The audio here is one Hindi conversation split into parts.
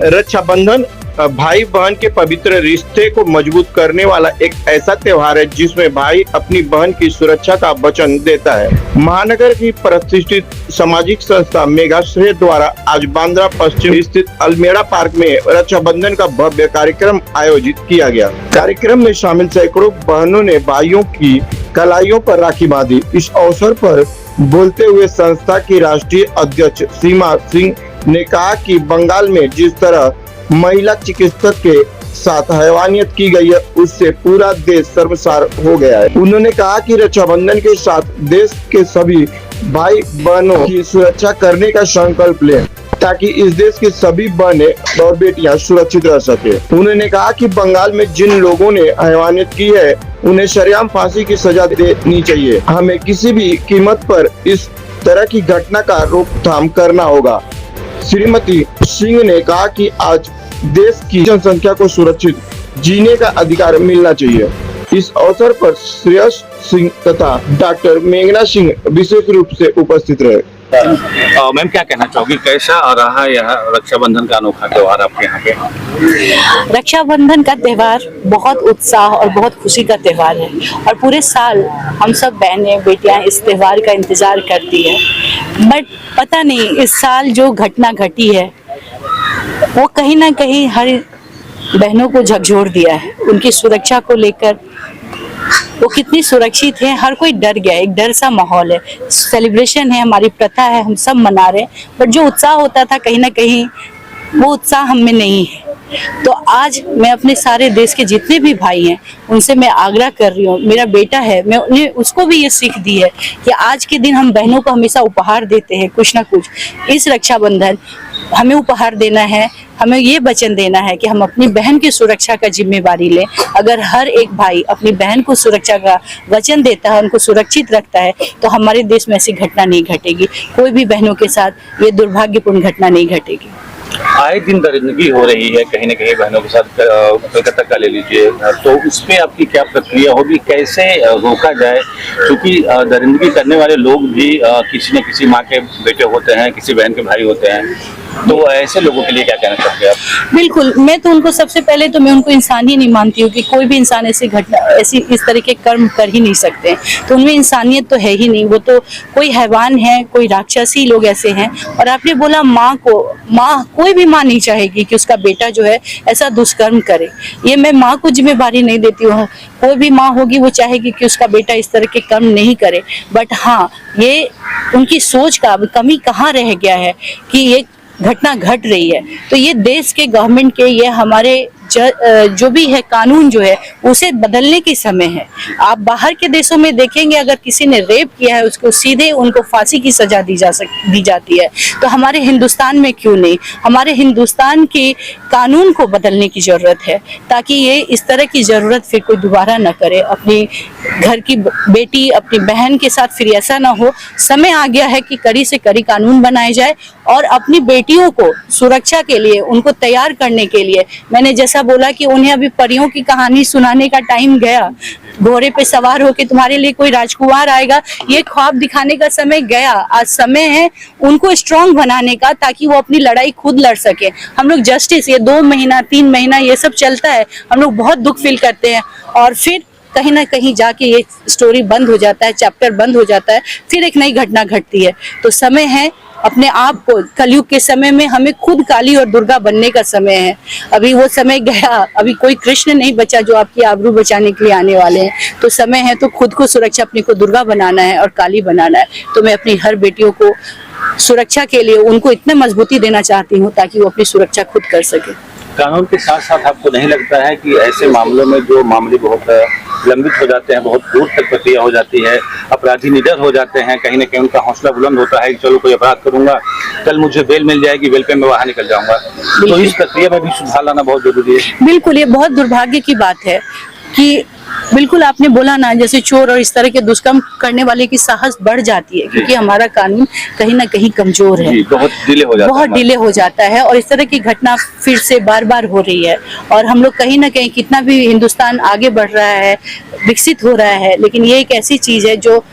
रक्षाबंधन भाई बहन के पवित्र रिश्ते को मजबूत करने वाला एक ऐसा त्योहार है जिसमें भाई अपनी बहन की सुरक्षा का वचन देता है। महानगर की प्रतिष्ठित सामाजिक संस्था मेघाश्रय द्वारा आज बांद्रा पश्चिम स्थित अल्मेड़ा पार्क में रक्षाबंधन का भव्य कार्यक्रम आयोजित किया गया। कार्यक्रम में शामिल सैकड़ों बहनों ने भाइयों की कलाइयों पर राखी बांधी। इस अवसर पर बोलते हुए संस्था की राष्ट्रीय अध्यक्ष सीमा सिंह ने कहा कि बंगाल में जिस तरह महिला चिकित्सक के साथ हैवानियत की गई है उससे पूरा देश शर्मसार हो गया है। उन्होंने कहा कि रक्षाबंधन के साथ देश के सभी भाई बहनों की सुरक्षा करने का संकल्प लें ताकि इस देश की सभी बहनें और बेटियां सुरक्षित रह सके। उन्होंने कहा कि बंगाल में जिन लोगों ने हैवानियत की है उन्हें सरेआम फांसी की सजा देनी चाहिए। हमें किसी भी कीमत पर इस तरह की घटना का रोकथाम करना होगा। श्रीमती सिंह ने कहा कि आज देश की जनसंख्या को सुरक्षित जीने का अधिकार मिलना चाहिए। इस अवसर पर श्रेयस सिंह तथा डॉक्टर मेघना सिंह विशेष रूप से उपस्थित रहे। मैम, क्या कहना चाहोगी, कैसा रहा यह रक्षाबंधन का अनोखा त्योहार आपके यहाँ पे? रक्षाबंधन का त्योहार बहुत उत्साह और बहुत खुशी का त्योहार है और पूरे साल हम सब बहनें बेटियां इस त्योहार का इंतजार करती है। बट पता नहीं इस साल जो घटना घटी है वो कहीं ना कहीं हर बहनों को झकझोर दिया है। उनकी सुरक्षा को लेकर वो कितनी सुरक्षित है, हर कोई डर गया है। एक डर सा माहौल है। सेलिब्रेशन है, हमारी प्रथा है, हम सब मना रहे हैं, बट जो उत्साह होता था कहीं ना कहीं वो उत्साह हम में नहीं है। तो आज मैं अपने सारे देश के जितने भी भाई हैं उनसे मैं आग्रह कर रही हूँ, मेरा बेटा है, मैं उन्हें उसको भी ये सीख दी है कि आज के दिन हम बहनों को हमेशा उपहार देते हैं कुछ ना कुछ। इस रक्षाबंधन हमें उपहार देना है, हमें ये वचन देना है कि हम अपनी बहन की सुरक्षा का जिम्मेवारी लें। अगर हर एक भाई अपनी बहन को सुरक्षा का वचन देता है, उनको सुरक्षित रखता है, तो हमारे देश में ऐसी घटना नहीं घटेगी। कोई भी बहनों के साथ ये दुर्भाग्यपूर्ण घटना नहीं घटेगी। आए दिन दरिंदगी हो रही है कहीं ना कहीं बहनों के साथ। कलकत्ता का ले लीजिए, तो उस पे आपकी क्या प्रक्रिया होगी, कैसे रोका जाए? क्योंकि दरिंदगी करने वाले लोग भी किसी न किसी माँ के बेटे होते हैं, किसी बहन के भाई होते हैं, तो ऐसे लोगों के लिए क्या कहना चाहते हैं आप? बिल्कुल, मैं तो उनको सबसे पहले तो मैं उनको इंसान ही नहीं मानती हूँ कि कोई भी इंसान ऐसी घटना ऐसी इस तरह के कर्म कर ही नहीं सकते। तो उनमें इंसानियत तो है ही नहीं, वो तो कोई हैवान है, कोई राक्षसी लोग ऐसे हैं। और आपने बोला माँ को, माँ कोई भी माँ नहीं चाहेगी कि उसका बेटा जो है ऐसा दुष्कर्म करे। ये मैं माँ को जिम्मेवारी नहीं देती हूँ। कोई भी माँ होगी वो चाहेगी कि उसका बेटा इस तरह के कर्म नहीं करे। बट हाँ, ये उनकी सोच का कमी कहाँ रह गया है कि ये घटना घट रही है। तो ये देश के गवर्नमेंट के, ये हमारे जो भी है कानून जो है उसे बदलने की समय है। आप बाहर के देशों में देखेंगे अगर किसी ने रेप किया है उसको सीधे उनको फांसी की सजा दी जाती है। तो हमारे हिंदुस्तान में क्यों नहीं? हमारे हिंदुस्तान के कानून को बदलने की जरूरत है ताकि ये इस तरह की जरूरत फिर कोई दोबारा न करे। अपनी घर की बेटी अपनी बहन के साथ फिर ऐसा ना हो। समय आ गया है कि कड़ी से कड़ी कानून बनाए जाए और अपनी बेटियों को सुरक्षा के लिए उनको तैयार करने के लिए, मैंने जैसा बोला कि उन्हें अभी परियों की कहानी सुनाने का टाइम गया। घोड़े पे सवार होके तुम्हारे लिए कोई राजकुमार आएगा, ये ख्वाब दिखाने का समय गया। आज समय है उनको स्ट्रांग बनाने का ताकि वो अपनी लड़ाई खुद लड़ सके। हम लोग जस्टिस ये 2 महीना 3 महीना ये सब चलता है, हम लोग बहुत दुख फील करते हैं और फिर कहीं ना कहीं जाके ये स्टोरी बंद हो जाता है, चैप्टर बंद हो जाता है, फिर एक नई घटना घटती है। तो समय है अपने आप को, कलयुग के समय में हमें खुद काली और दुर्गा बनने का समय है। अभी वो समय गया, अभी कोई कृष्ण नहीं बचा जो आपकी आबरू बचाने के लिए आने वाले हैं। तो समय है तो खुद को सुरक्षा, अपने को दुर्गा बनाना है और काली बनाना है। तो मैं अपनी हर बेटियों को सुरक्षा के लिए उनको इतना मजबूती देना चाहती हूँ ताकि वो अपनी सुरक्षा खुद कर सके। कानून के साथ साथ आपको नहीं लगता है कि ऐसे मामलों में जो मामले बहुत लंबित हो जाते हैं, बहुत दूर तक प्रक्रिया हो जाती है, अपराधी निडर हो जाते हैं, कहीं ना कहीं उनका हौसला बुलंद होता है कि चलो कोई अपराध करूंगा, कल मुझे बेल मिल जाएगी, बेल पे मैं बाहर निकल जाऊंगा। तो इस प्रक्रिया में भी सुधार लाना बहुत जरूरी है। बिल्कुल, ये बहुत दुर्भाग्य की बात है कि बिल्कुल आपने बोला ना, जैसे चोर और इस तरह के दुष्कर्म करने वाले की साहस बढ़ जाती है क्योंकि हमारा कानून कहीं ना कहीं कमजोर है, बहुत डिले हो जाता है और इस तरह की घटना फिर से बार बार हो रही है। और हम लोग कहीं ना कहीं कितना भी हिंदुस्तान आगे बढ़ रहा है, विकसित हो रहा है, लेकिन ये एक ऐसी चीज है जो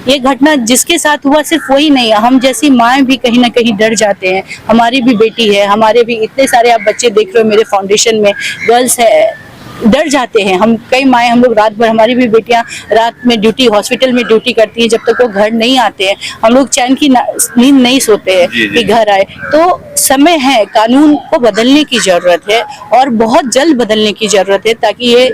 ये घटना जिसके साथ हुआ सिर्फ वही नहीं, हम जैसी माएँ भी कहीं ना कहीं डर जाते हैं। हमारी भी बेटी है, हमारे भी इतने सारे आप बच्चे देख रहे हो मेरे फाउंडेशन में, गर्ल्स है, डर जाते हैं हम। कई माएँ हम लोग रात भर, हमारी भी बेटियां रात में ड्यूटी, हॉस्पिटल में ड्यूटी करती हैं, जब तक वो घर नहीं आते हैं हम लोग चैन की नींद नहीं सोते हैं कि घर आए। तो समय है, कानून को बदलने की जरूरत है और बहुत जल्द बदलने की जरूरत है, ताकि ये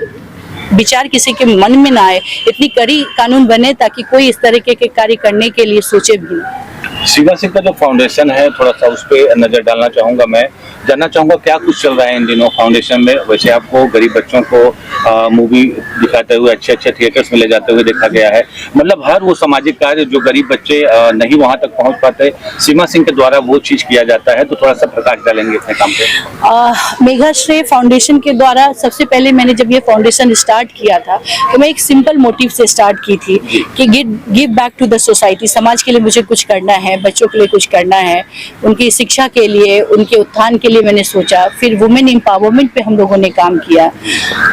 विचार किसी के मन में ना आए, इतनी कड़ी कानून बने ताकि कोई इस तरीके के कार्य करने के लिए सोचे भी नहीं। सीमा सिंह का जो फाउंडेशन है, थोड़ा सा उस पर नजर डालना चाहूंगा। मैं जानना चाहूंगा क्या कुछ चल रहा है इन दिनों फाउंडेशन में। वैसे आपको गरीब बच्चों को मूवी दिखाते हुए अच्छे अच्छे थिएटर्स में ले जाते हुए देखा गया है। मतलब हर वो सामाजिक कार्य जो गरीब बच्चे नहीं वहां तक पहुंच पाते, सीमा सिंह के द्वारा वो चीज किया जाता है। तो थोड़ा सा प्रकाश डालेंगे अपने काम पे। मेघाश्रेय फाउंडेशन के द्वारा सबसे पहले मैंने जब ये फाउंडेशन स्टार्ट किया था तो मैं एक सिंपल मोटिव से स्टार्ट की थी कि give back to the society. समाज के लिए मुझे कुछ करना है, बच्चों के लिए कुछ करना है, उनकी शिक्षा के लिए, उनके उत्थान के लिए मैंने सोचा। फिर वुमेन एम्पावरमेंट पे हम लोगों ने काम किया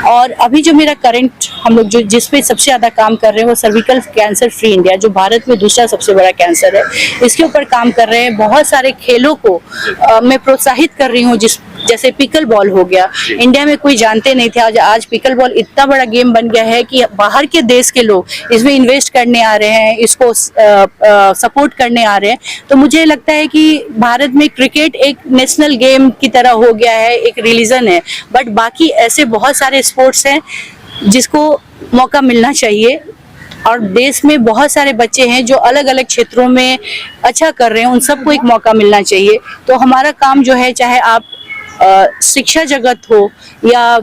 और अभी जो मेरा करंट हम लोग जो जिस पे सबसे ज्यादा काम कर रहे हैं वो सर्विकल कैंसर फ्री इंडिया, जो भारत में दूसरा सबसे बड़ा कैंसर है, इसके ऊपर काम कर रहे हैं। बहुत सारे खेलों को मैं प्रोत्साहित कर रही हूँ, जैसे पिकल बॉल हो गया। इंडिया में कोई जानते नहीं थे, आज पिकल बॉल इतना बड़ा गेम बन गया है कि बाहर के देश के लोग इसमें इन्वेस्ट करने आ रहे हैं, इसको सपोर्ट करने आ रहे हैं। तो मुझे लगता है कि भारत में क्रिकेट एक नेशनल गेम की तरह हो गया है, एक रिलीजन है, बट बाकी ऐसे बहुत सारे स्पोर्ट्स हैं जिसको मौका मिलना चाहिए। और देश में बहुत सारे बच्चे हैं जो अलग अलग क्षेत्रों में अच्छा कर रहे हैं, उन सबको एक मौका मिलना चाहिए। तो हमारा काम जो है, चाहे आप शिक्षा जगत हो या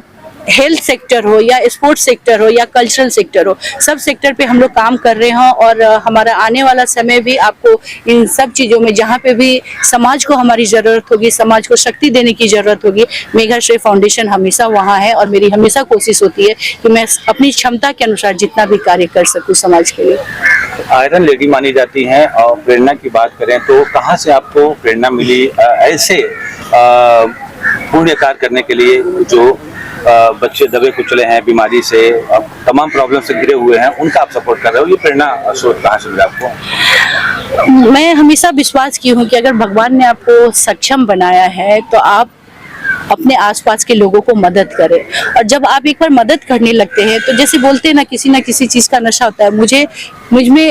हेल्थ सेक्टर हो या स्पोर्ट्स सेक्टर हो या कल्चरल सेक्टर हो, सब सेक्टर पे हम लोग काम कर रहे हैं। और हमारा आने वाला समय भी आपको इन सब चीज़ों में, जहाँ पे भी समाज को हमारी ज़रूरत होगी, समाज को शक्ति देने की ज़रूरत होगी, मेघाश्रेय फाउंडेशन हमेशा वहाँ है। और मेरी हमेशा कोशिश होती है कि मैं अपनी क्षमता के अनुसार जितना भी कार्य कर सकूँ समाज के लिए। आयरन लेडी मानी जाती हैं। और प्रेरणा की बात करें तो कहाँ से आपको प्रेरणा मिली ऐसे पुण्य कार्य करने के लिए, जो बच्चे दबे कुचले हैं, बीमारी से, तमाम प्रॉब्लम से घिरे हुए हैं, उनका आप सपोर्ट कर रहे हो? ये प्रेरणा स्रोत कहाँ से मिला आपको? मैं हमेशा विश्वास की हूँ कि अगर भगवान ने आपको सक्षम बनाया है तो आप अपने आसपास के लोगों को मदद करें। और जब आप एक बार मदद करने लगते हैं तो जैसे बोलते हैं ना किसी चीज़ का नशा होता है,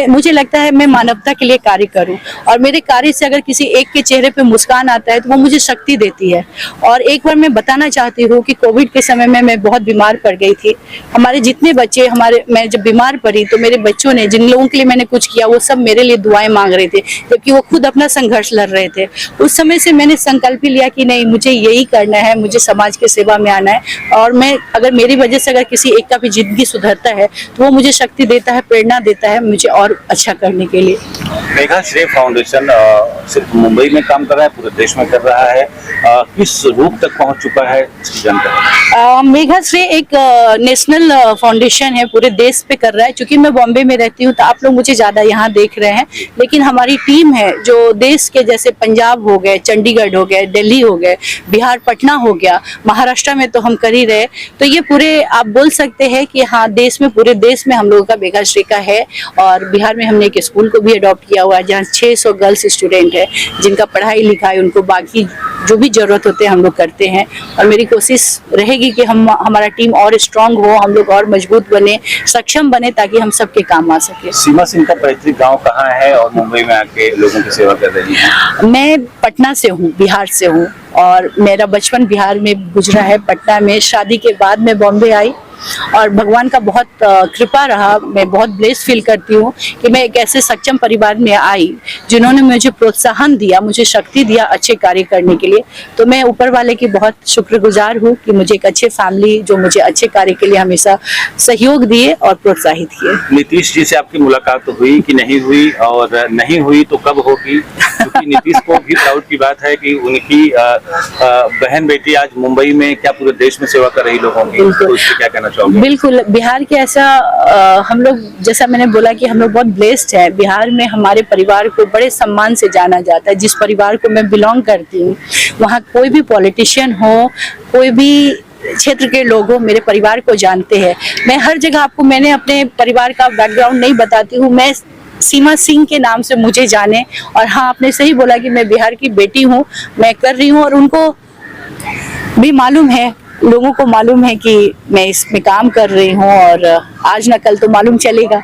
मुझे लगता है मैं मानवता के लिए कार्य करूं। और मेरे कार्य से अगर किसी एक के चेहरे पे मुस्कान आता है तो वो मुझे शक्ति देती है। और एक बार मैं बताना चाहती हूँ कि कोविड के समय में मैं बहुत बीमार पड़ गई थी। हमारे जितने बच्चे, मैं जब बीमार पड़ी तो मेरे बच्चों ने, जिन लोगों के लिए मैंने कुछ किया, वो सब मेरे लिए दुआएं मांग रहे थे, जबकि वो खुद अपना संघर्ष लड़ रहे थे। उस समय से मैंने संकल्प ही लिया कि नहीं, मुझे यही करना है, मुझे समाज की सेवा में आना है। और मैं, अगर मेरी वजह से अगर किसी एक का भी जिंदगी सुधरता है तो वो मुझे शक्ति देता है, प्रेरणा देता है मुझे और अच्छा करने के लिए। मेघाश्रेय फाउंडेशन सिर्फ मुंबई में काम कर रहा है, पूरे देश में कर रहा है, किस रूप तक पहुंच चुका है, इसकी जानकारी? मेघाश्रेय एक नेशनल फाउंडेशन है, पूरे देश पे कर रहा है। क्योंकि मैं बॉम्बे में रहती हूँ तो आप लोग मुझे ज्यादा यहाँ देख रहे हैं, लेकिन हमारी टीम है जो देश के, जैसे पंजाब हो गए, चंडीगढ़ हो गए, दिल्ली हो गए, बिहार पटना हो गया, महाराष्ट्र में तो हम कर ही रहे। तो ये पूरे आप बोल सकते हैं कि हाँ, देश में, पूरे देश में हम लोगों का मेघाश्रेय का है। और बिहार में हमने एक स्कूल को भी अडॉप्ट किया हुआ है जहाँ 600 गर्ल्स स्टूडेंट है, जिनका पढ़ाई लिखाई, उनको बाकी जो भी जरूरत होते हैं हम लोग करते हैं। और मेरी कोशिश रहेगी कि हमारा टीम और स्ट्रांग हो, हम लोग और मजबूत बने, सक्षम बने, ताकि हम सबके काम आ सके। सीमा सिंह का पैतृक गांव कहाँ है और मुंबई में आके लोगों की सेवा कर रही है? मैं पटना से हूँ, बिहार से हूँ, और मेरा बचपन बिहार में गुजरा है, पटना में। शादी के बाद मैं बॉम्बे आई और भगवान का बहुत कृपा रहा। मैं बहुत ब्लेस फील करती हूँ कि मैं एक ऐसे सक्षम परिवार में आई जिन्होंने मुझे प्रोत्साहन दिया, मुझे शक्ति दिया अच्छे कार्य करने के लिए। तो मैं ऊपर वाले की बहुत शुक्रगुजार हूँ कि मुझे एक अच्छे फैमिली, जो मुझे अच्छे कार्य के लिए हमेशा सहयोग दिए और प्रोत्साहित किए। नीतीश जी से आपकी मुलाकात हुई कि नहीं हुई, और नहीं हुई तो कब होगी? क्योंकि नीतीश को भी प्राउड की बात है कि उनकी बहन बेटी आज मुंबई में, क्या पूरे देश में सेवा कर रही लोगों की, तो उससे क्या कहना चाहोगे? बिल्कुल, बिहार के ऐसा हम लोग, जैसा मैंने बोला कि हम लोग बहुत ब्लेस्ड हैं। बिहार में हमारे परिवार को बड़े सम्मान से जाना जाता है। जिस परिवार को मैं बिलोंग करती हूँ, वहाँ कोई भी पॉलिटिशियन हो, कोई भी क्षेत्र के लोग हो, मेरे परिवार को जानते हैं। मैं हर जगह आपको, मैंने अपने परिवार का बैकग्राउंड नहीं बताती हूँ, मैं सीमा सिंह के नाम से मुझे जाने। और हाँ, आपने सही बोला कि मैं बिहार की बेटी हूँ, मैं कर रही हूँ, और उनको भी मालूम है, लोगों को मालूम है कि मैं इसमें काम कर रही हूँ, और आज ना कल तो मालूम चलेगा।